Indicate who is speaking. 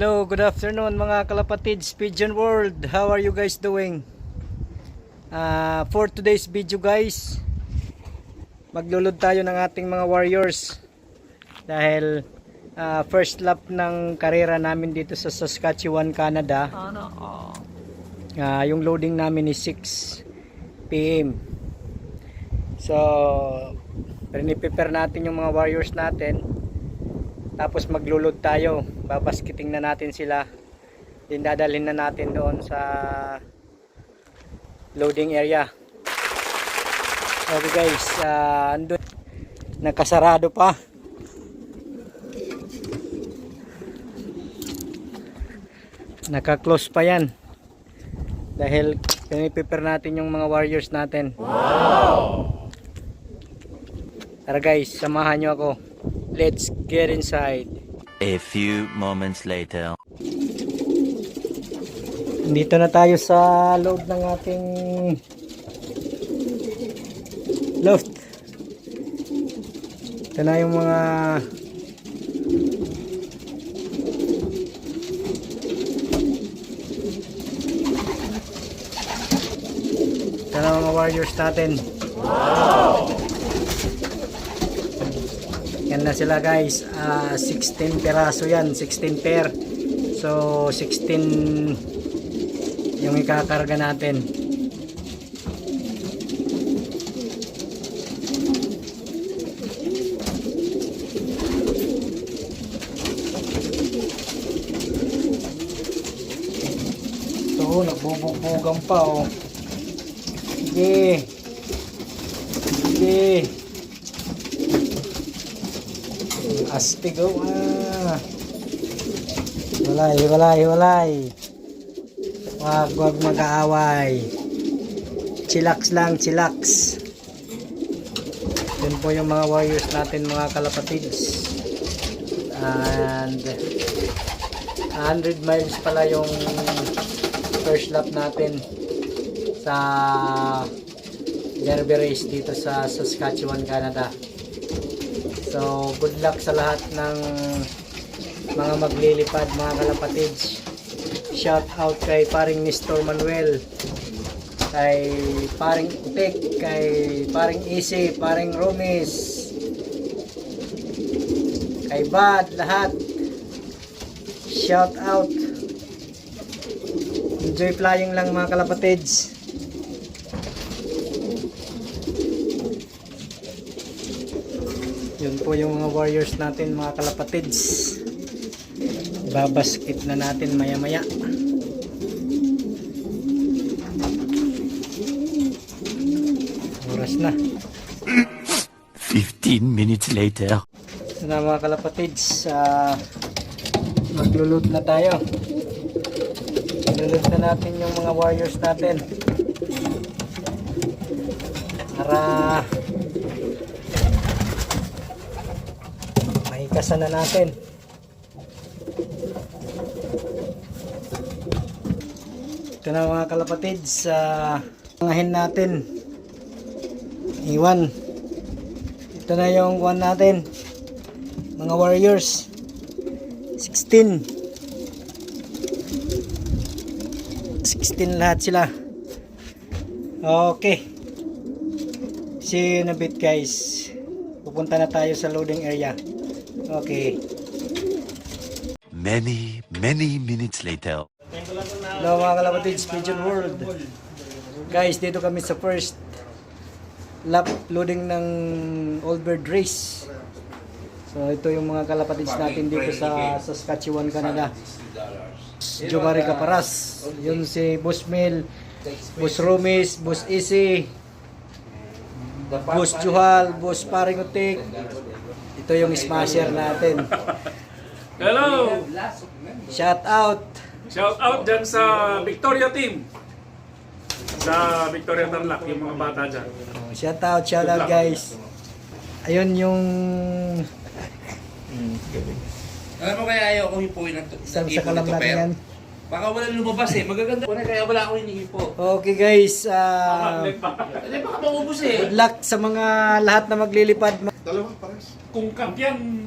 Speaker 1: Hello, good afternoon mga kalapatids, Pigeon World. How are you guys doing? For today's video guys, maglulod tayo ng ating mga warriors. Dahil first lap ng karera namin dito sa Saskatchewan, Canada. Yung loading namin is 6 PM. So, prepare natin yung mga warriors natin. Tapos maglulod tayo, babaskiting na natin sila, din dadalhin na natin doon sa loading area. Okay guys, andun, nakasarado pa, naka-close pa yan dahil prepare natin yung mga warriors natin. Wow! Tara guys, samahan nyo ako. Let's get inside.
Speaker 2: A few moments later.
Speaker 1: Dito na tayo sa loob ng ating loft. Ito na yung mga warriors natin. Wow! Yan na sila guys, 16 peraso yan, 16 pair. So 16 yung ikakarga natin. So nagbubugbugan pa oh. Sige. Sige. Astig oh. Walay. Wag mag-aaway. Chillax lang, chillax. Yun po yung mga warriors natin mga kalapatids. And 100 miles pala yung first lap natin sa derby race dito sa Saskatchewan, Canada. So, good luck sa lahat ng mga maglilipad, mga kalapatids. Shout out kay paring Mr. Manuel, kay paring Utek, kay paring Easy, paring Romis, kay Bad, lahat. Shout out. Enjoy flying lang mga kalapatids. Yun po yung mga warriors natin mga kalapatids. Babaskit na natin maya maya. Oras na.
Speaker 2: 15 minutes later.
Speaker 1: So na mga kalapatids, maglulod na tayo. Maglulod na natin yung mga warriors natin para mahikasan na natin. Ito na mga kalapatids, pangahin natin. Iwan. Ito na yung one natin. Mga warriors. 16 lahat sila. Okay. See you in a bit guys. Pupunta na tayo sa loading area. Okay.
Speaker 2: Many minutes later.
Speaker 1: Hello mga kalapatids, Pigeon World. Guys, dito kami sa first lap loading ng Old Bird Race. So ito yung mga kalapatids natin dito sa Saskatchewan, Canada. Jomari Caparas, yun si Boss Mel, Boss Romis, Boss Easy, Boss Juhal, Boss Paring Utik. Ito yung smasher natin.
Speaker 3: Hello!
Speaker 1: Shout out.
Speaker 3: Shout out dyan sa Victoria team. Sa Victoria Tarlac, yung mga bata dyan.
Speaker 1: Shout out guys. Ayun yung
Speaker 4: Alam mo kaya ayaw kong hipuin ng
Speaker 1: isang
Speaker 4: hipo
Speaker 1: sa kalam
Speaker 4: nito,
Speaker 1: natin
Speaker 4: pero
Speaker 1: yan.
Speaker 4: baka wala lumabas eh. Magaganda ko na kaya wala akong hinihipo.
Speaker 1: Okay guys,
Speaker 4: Hindi baka maubos eh.
Speaker 1: good luck sa mga lahat na maglilipad.
Speaker 3: Kung kap yan,